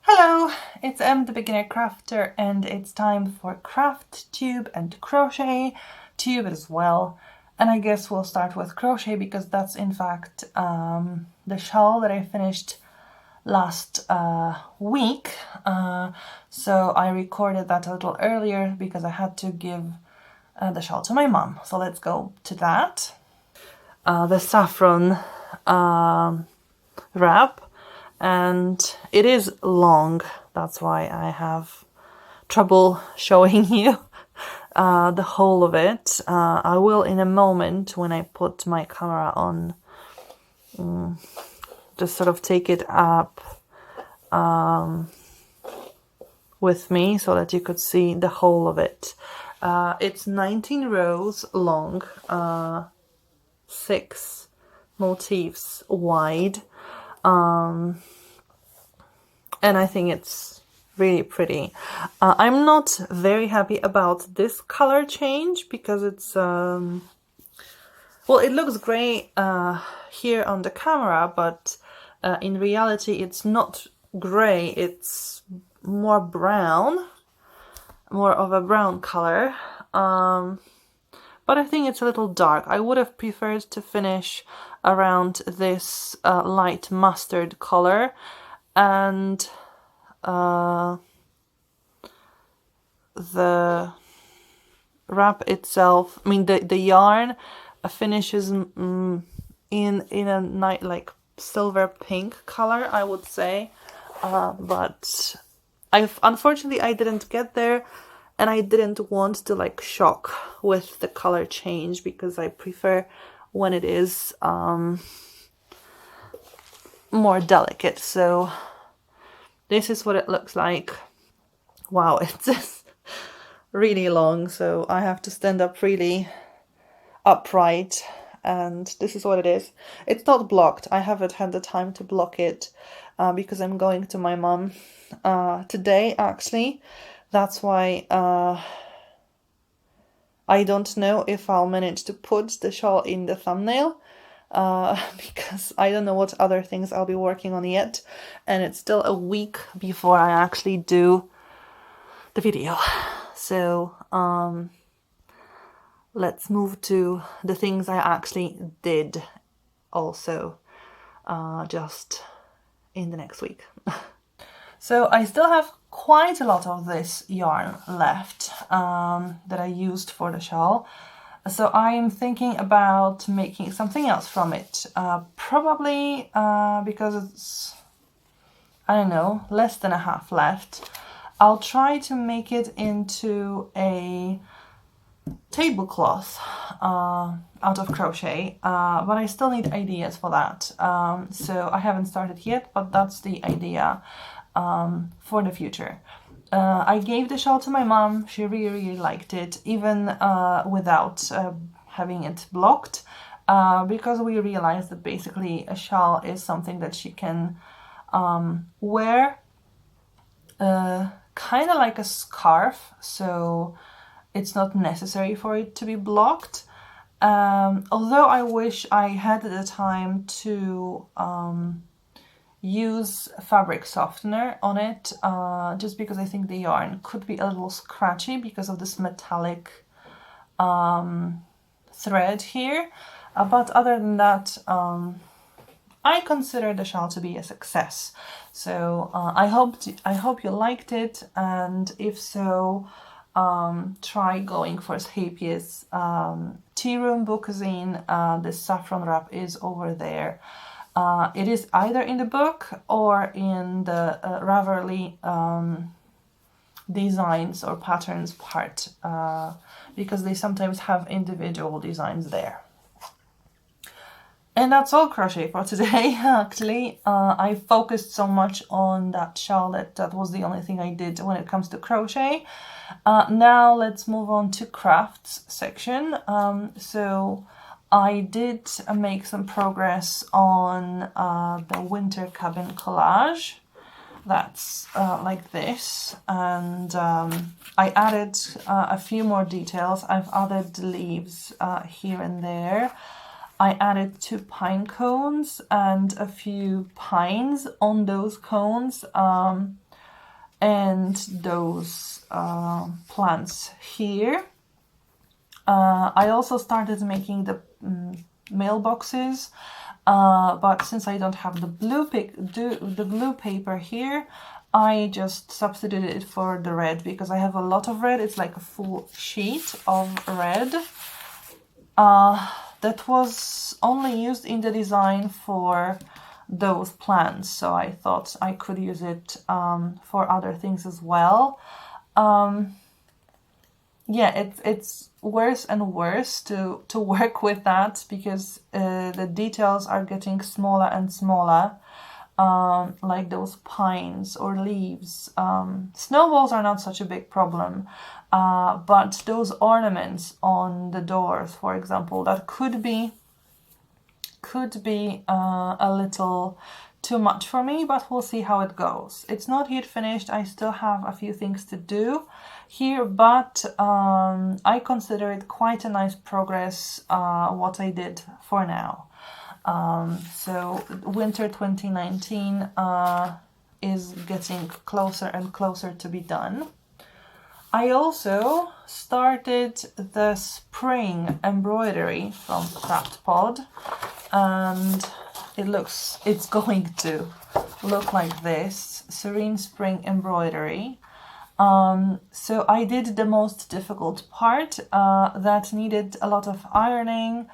Hello, it's the beginner crafter, and it's time for craft tube and crochet tube as well. And I guess we'll start with crochet because that's in fact the shawl that I finished last week. So I recorded that a little earlier because I had to give the shawl to my mom. So let's go to that. The saffron wrap, and it is long. That's why I have trouble showing you the whole of it. I will in a moment when I put my camera on, just sort of take it up with me so that you could see the whole of it. It's 19 rows long, 6 motifs wide, and I think it's really pretty. I'm not very happy about this color change because it's well, it looks great here on the camera, but in reality it's not gray, it's more brown, more of a brown color. But I think it's a little dark. I would have preferred to finish around this light mustard color, and the wrap itself, I mean the yarn finishes in a nice like silver pink color, I would say, but unfortunately I didn't get there. And I didn't want to like shock with the color change because I prefer when it is more delicate. So this is what it looks like. Wow, it's just really long, so I have to stand up really upright, and this is what it is. It's not blocked. I haven't had the time to block it because I'm going to my mom today actually. That's why I don't know if I'll manage to put the shawl in the thumbnail because I don't know what other things I'll be working on yet, and it's still a week before I actually do the video. So let's move to the things I actually did also just in the next week. So I still have quite a lot of this yarn left that I used for the shawl. So I'm thinking about making something else from it. Probably because it's, I don't know, less than a half left. I'll try to make it into a tablecloth out of crochet, but I still need ideas for that. So I haven't started yet, but that's the idea for the future. I gave the shawl to my mom. She really liked it, even without having it blocked, because we realized that basically a shawl is something that she can wear kind of like a scarf, so it's not necessary for it to be blocked. Although I wish I had the time to use fabric softener on it, just because I think the yarn could be a little scratchy because of this metallic thread here. But other than that, I consider the shawl to be a success. So I hope you liked it, and if so, try going for Scheepjes Tea Room Bookazine. This saffron wrap is over there. It is either in the book or in the Ravelry designs or patterns part, because they sometimes have individual designs there. And that's all crochet for today. Actually, I focused so much on that shawl that was the only thing I did when it comes to crochet. Now let's move on to crafts section. So I did make some progress on the Winter Cabin Collage. That's like this, and I added a few more details. I've added leaves here and there. I added 2 pine cones and a few pines on those cones. and those plants here. I also started making the mailboxes, but since I don't have the blue paper here, I just substituted it for the red because I have a lot of red. It's like a full sheet of red that was only used in the design for those plants, so I thought I could use it for other things as well. Yeah, it's worse and worse to work with that because the details are getting smaller and smaller, like those pines or leaves. Snowballs are not such a big problem, but those ornaments on the doors, for example, that could be a little too much for me, but we'll see how it goes. It's not yet finished. I still have a few things to do here, but I consider it quite a nice progress, what I did for now. So winter 2019 is getting closer and closer to be done. I also started the spring embroidery from Craftpod, and it's going to look like this, Serene Spring Embroidery. So I did the most difficult part that needed a lot of ironing,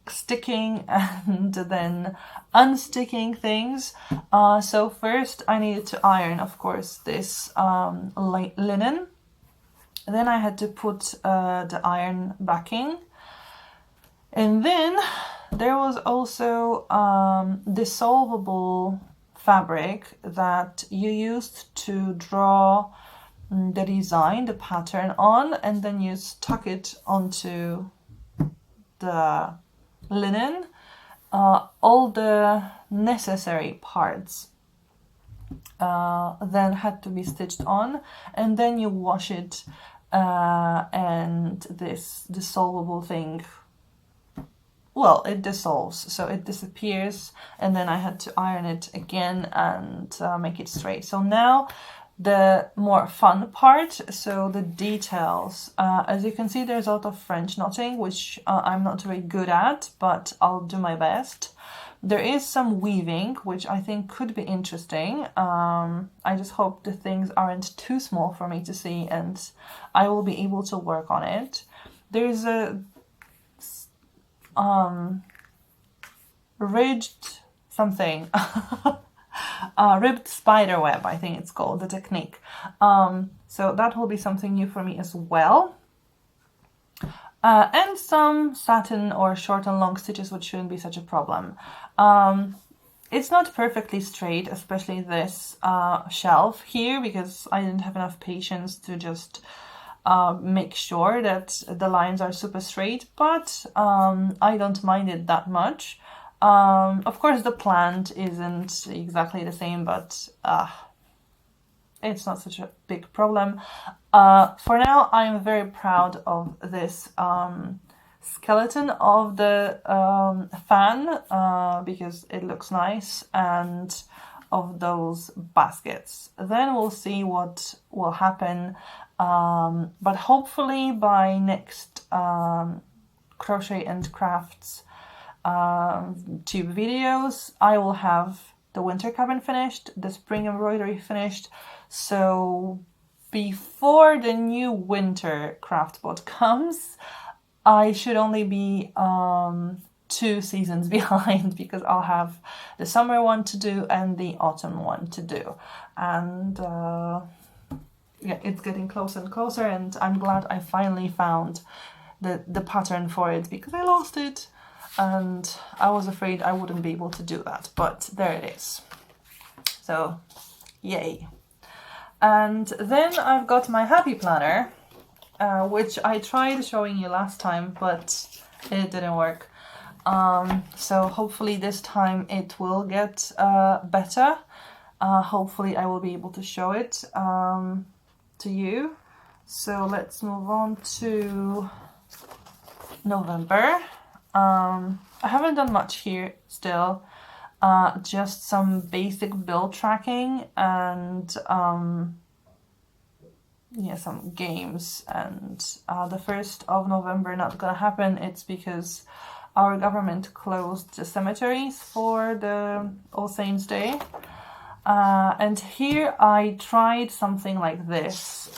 sticking and then unsticking things. So first I needed to iron, of course, this linen. Then I had to put the iron backing. And then there was also dissolvable fabric that you used to draw the design, the pattern on, and then you stuck it onto the linen. All the necessary parts then had to be stitched on, and then you wash it, and this dissolvable thing, well, it dissolves, so it disappears, and then I had to iron it again and make it straight. So now the more fun part, so the details. As you can see, there's a lot of French knotting, which I'm not very good at, but I'll do my best. There is some weaving, which I think could be interesting. I just hope the things aren't too small for me to see and I will be able to work on it. There's a ridged something. Ribbed spider web, I think it's called, the technique. So that will be something new for me as well. And some satin or short and long stitches, which shouldn't be such a problem. It's not perfectly straight, especially this shelf here, because I didn't have enough patience to just make sure that the lines are super straight, but I don't mind it that much. Of course, the plant isn't exactly the same, but it's not such a big problem. For now, I'm very proud of this skeleton of the fan because it looks nice, and of those baskets. Then we'll see what will happen, but hopefully by next Crochet and Crafts Tube videos, I will have the winter cabin finished, the spring embroidery finished, so before the new winter Craftpod comes, I should only be 2 seasons behind, because I'll have the summer one to do and the autumn one to do, and yeah, it's getting closer and closer, and I'm glad I finally found the pattern for it, because I lost it and I was afraid I wouldn't be able to do that, but there it is. So yay. And then I've got my happy planner, which I tried showing you last time, but it didn't work. So hopefully this time it will get better. Hopefully I will be able to show it to you. So let's move on to November. I haven't done much here still. just some basic build tracking and yeah, some games. And the 1st of November not gonna happen. It's because our government closed the cemeteries for the All Saints Day. And here I tried something like this,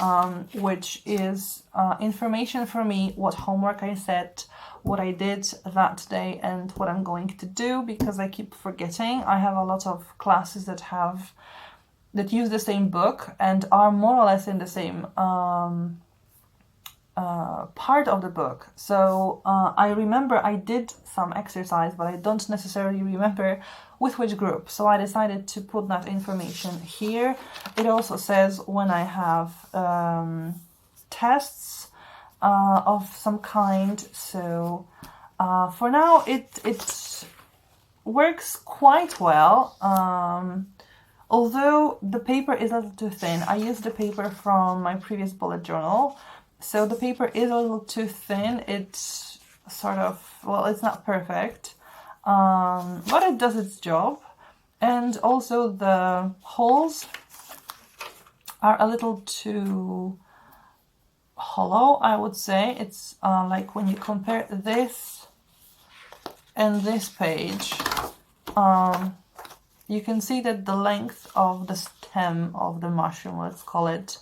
which is information for me, what homework I set, what I did that day, and what I'm going to do, because I keep forgetting. I have a lot of classes that use the same book and are more or less in the same part of the book. So I remember I did some exercise, but I don't necessarily remember with which group. So I decided to put that information here. It also says when I have tests of some kind. So for now it works quite well. Although the paper is a little too thin. I used the paper from my previous bullet journal. So the paper is a little too thin. It's sort of, well, it's not perfect, but it does its job. And also the holes are a little too hollow, I would say. It's like when you compare this and this page, you can see that the length of the stem of the mushroom, let's call it,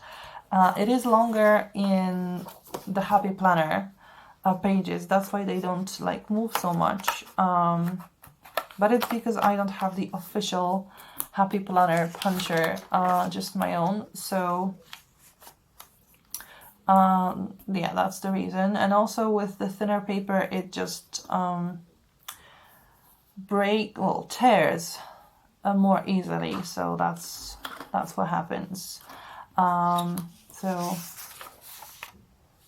it is longer in the Happy Planner pages. That's why they don't like move so much. But it's because I don't have the official Happy Planner puncher, just my own. So yeah, that's the reason. And also with the thinner paper, it just tears more easily. So that's what happens. So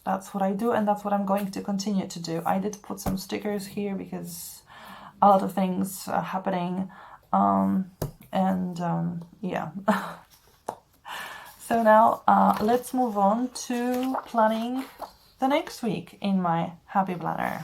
that's what I do, and that's what I'm going to continue to do. I did put some stickers here because a lot of things are happening, yeah. So now let's move on to planning the next week in my Happy Planner.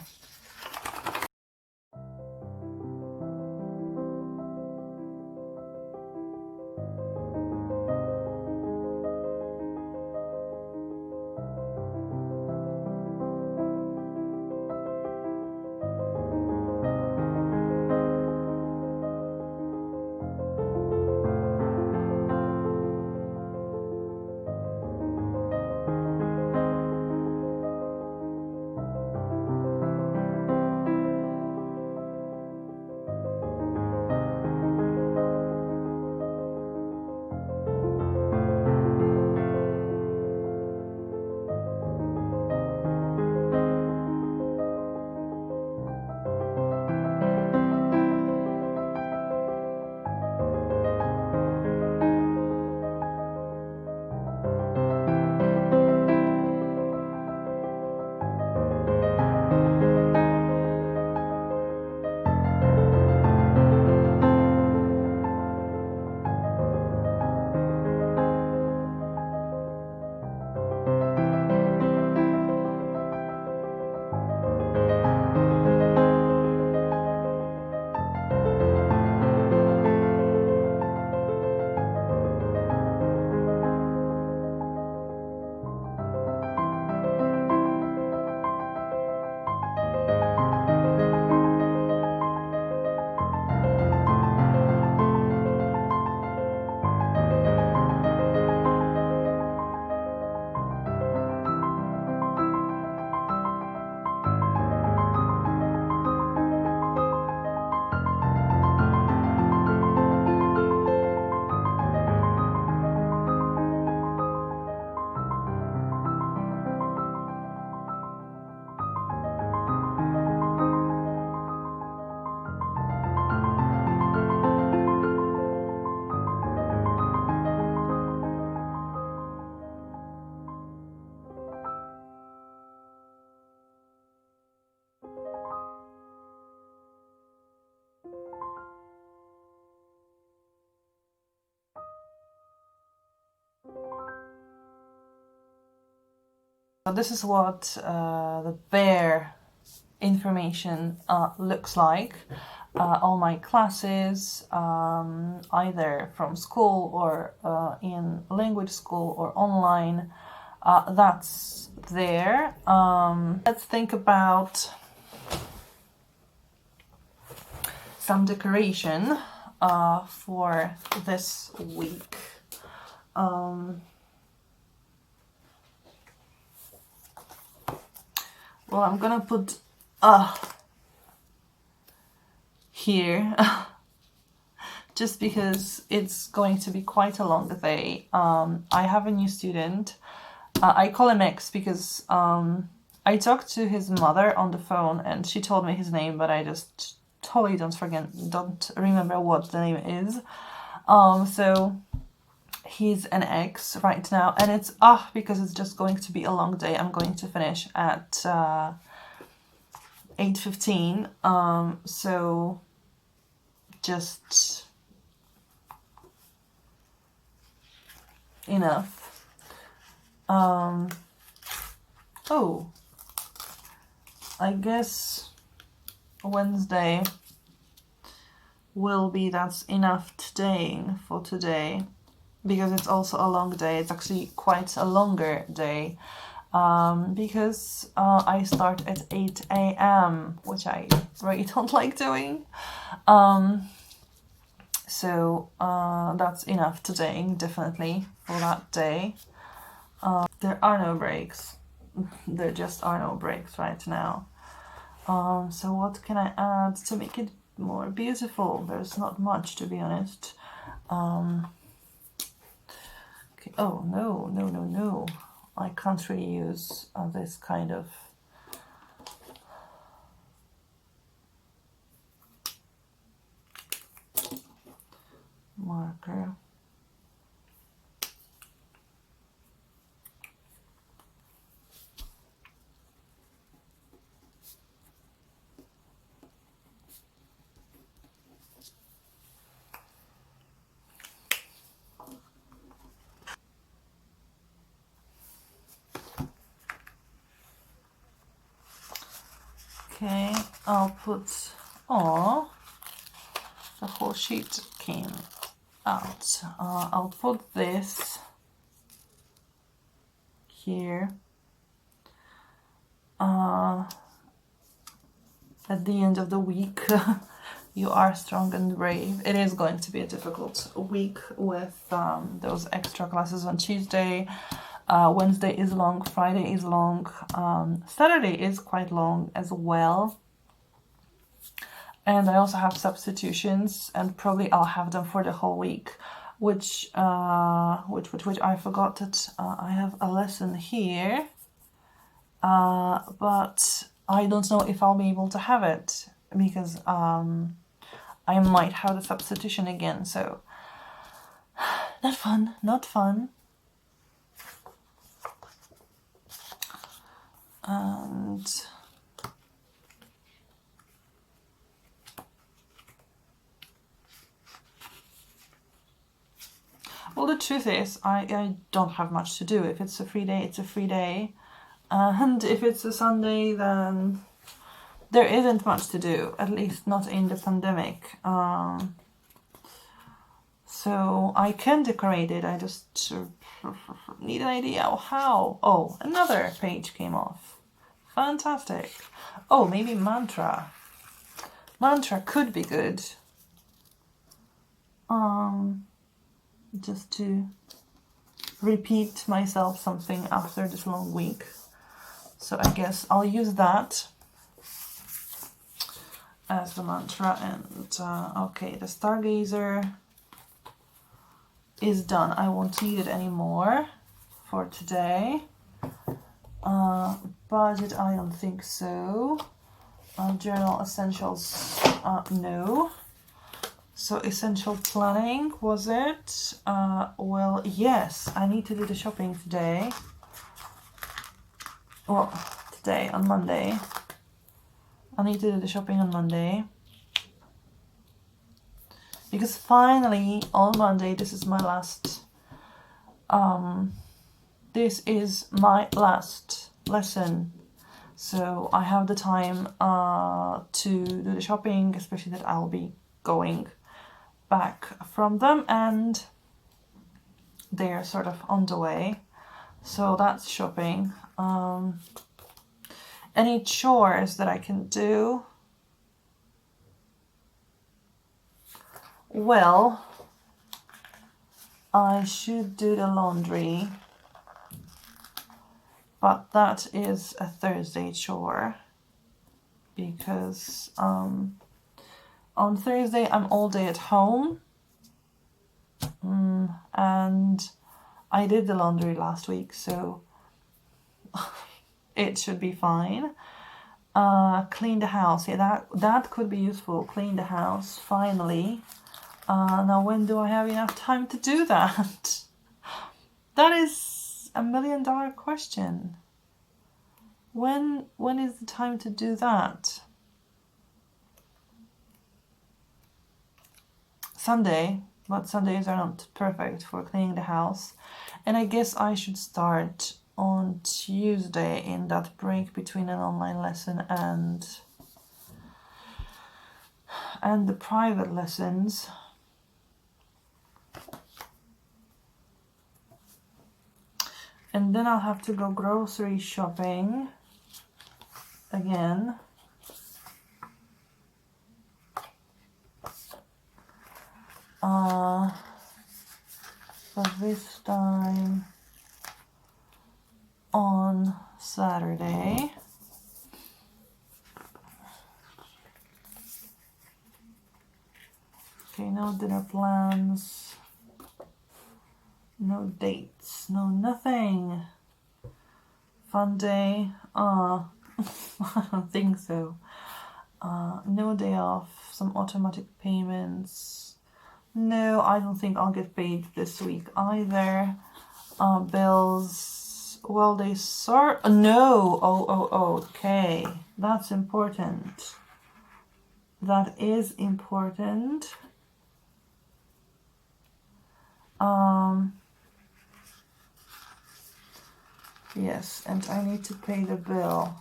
So this is what the bare information looks like. all my classes, either from school or in language school or online. That's there. Let's think about some decoration for this week. Well, I'm gonna put here just because it's going to be quite a long day. I have a new student. I call him X because I talked to his mother on the phone and she told me his name, but I just totally don't remember what the name is. So he's an X right now, and it's because it's just going to be a long day. I'm going to finish at 8:15. So just enough. Oh, I guess Wednesday will be that's enough today for today, because it's also a long day. It's actually quite a longer day, because I start at 8 a.m., which I really don't like doing. So that's enough today, definitely, for that day. There are no breaks. There just are no breaks right now. So what can I add to make it more beautiful? There's not much, to be honest. Okay. Oh, no. I can't really use this kind of marker. Okay, I'll put, the whole sheet came out. I'll put this here at the end of the week. You are strong and brave. It is going to be a difficult week with those extra classes on Tuesday. Wednesday is long, Friday is long, Saturday is quite long as well. And I also have substitutions, and probably I'll have them for the whole week, which I forgot that I have a lesson here, but I don't know if I'll be able to have it, because I might have the substitution again, so not fun. And well, the truth is, I don't have much to do. If it's a free day, it's a free day. And if it's a Sunday, then there isn't much to do, at least not in the pandemic. So I can decorate it, I just need an idea of how. Oh, another page came off. Fantastic. Oh, maybe mantra. Mantra could be good. Just to repeat myself something after this long week. So I guess I'll use that as the mantra. And okay, the stargazer is done. I won't need it anymore for today. Budget, I don't think so. Journal essentials, no. So essential planning, was it? Well, yes, I need to do the shopping today. Well, today, on Monday. I need to do the shopping on Monday. Because finally, on Monday, this is my last lesson. So I have the time to do the shopping, especially that I'll be going back from them and they're sort of on the way. So that's shopping. Any chores that I can do? Well, I should do the laundry, but that is a Thursday chore because on Thursday I'm all day at home, and I did the laundry last week, so it should be fine. Clean the house, yeah, that could be useful. Clean the house, finally. Now when do I have enough time to do that? That is $1 million question. When is the time to do that? Sunday, but Sundays are not perfect for cleaning the house. And I guess I should start on Tuesday in that break between an online lesson and the private lessons. And then I'll have to go grocery shopping again. But this time on Saturday. Okay, no dinner plans, no dates, no nothing. Fun day? I don't think so. No day off, some automatic payments. No, I don't think I'll get paid this week either. Bills, well, they sort. No, okay. That's important. That is important. Yes, and I need to pay the bill.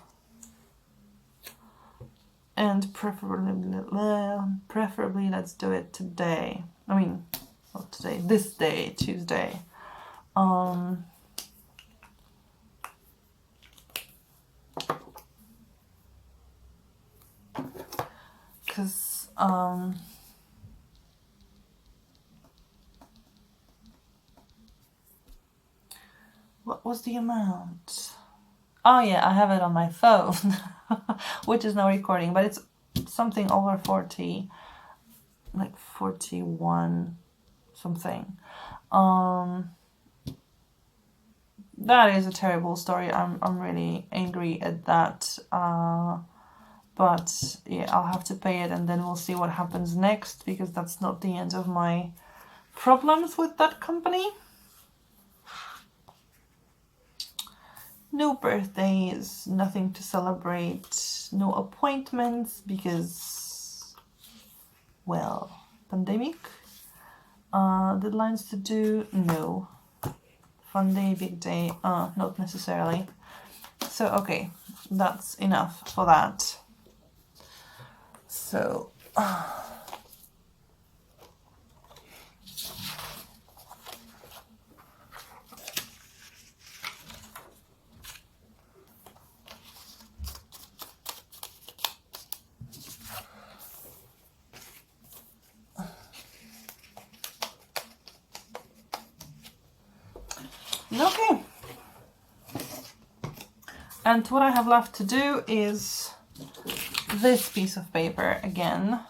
And preferably let's do it today. I mean, not today, this day, Tuesday. Because what was the amount? Oh yeah, I have it on my phone, which is now recording, but it's something over 40, like 41 something. That is a terrible story. I'm really angry at that. But yeah, I'll have to pay it and then we'll see what happens next, because that's not the end of my problems with that company. No birthdays, nothing to celebrate, no appointments because, well, pandemic. Deadlines to do, no. Fun day, big day, not necessarily. So, okay, that's enough for that. So, okay. And what I have left to do is this piece of paper again.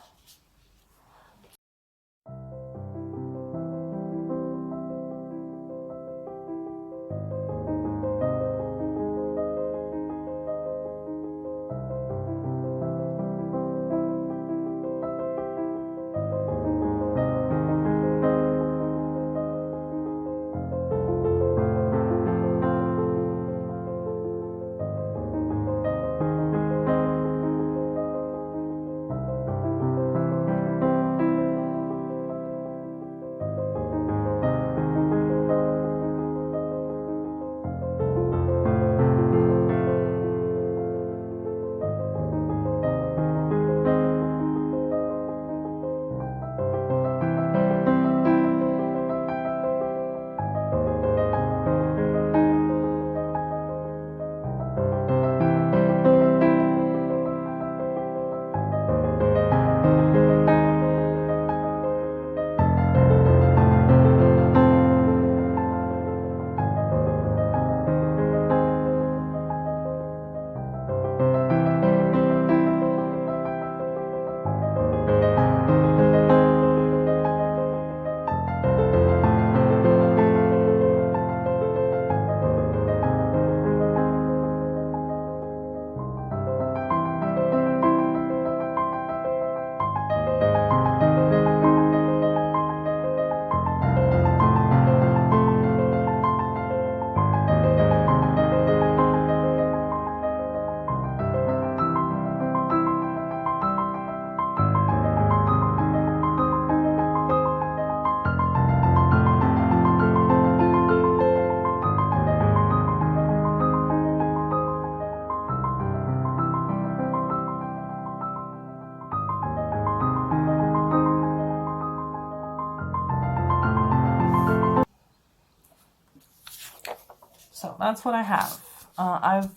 that's what I have. I've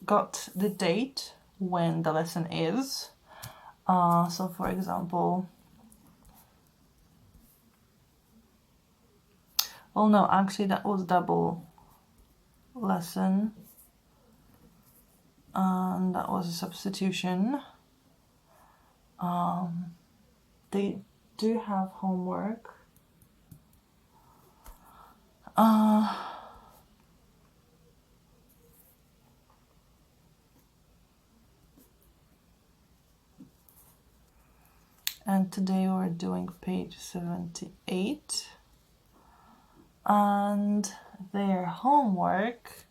got the date when the lesson is. So for example, well, no, actually that was double lesson. And that was a substitution. They do have homework. And today we're doing page 78. And their homework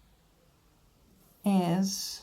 is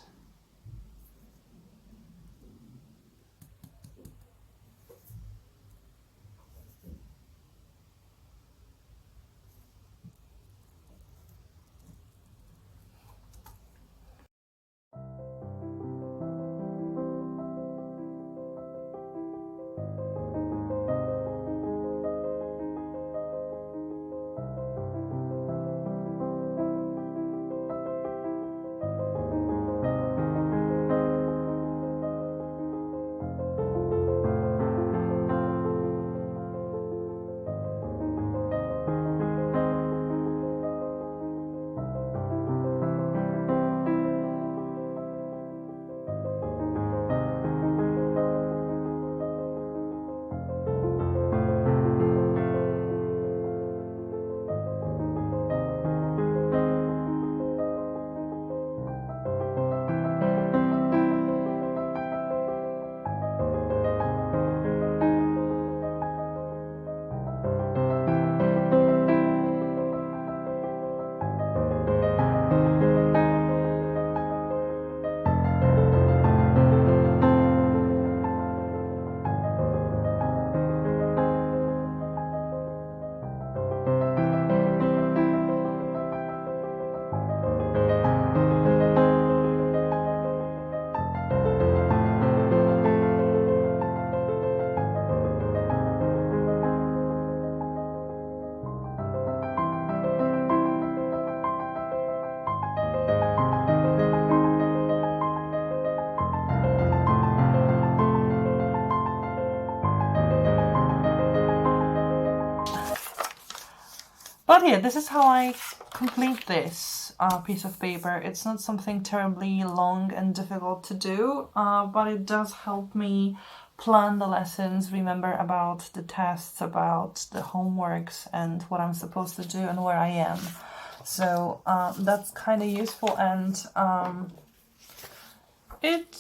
But yeah, this is how I complete this piece of paper. It's not something terribly long and difficult to do, but it does help me plan the lessons, remember about the tests, about the homeworks and what I'm supposed to do and where I am. So that's kind of useful, and it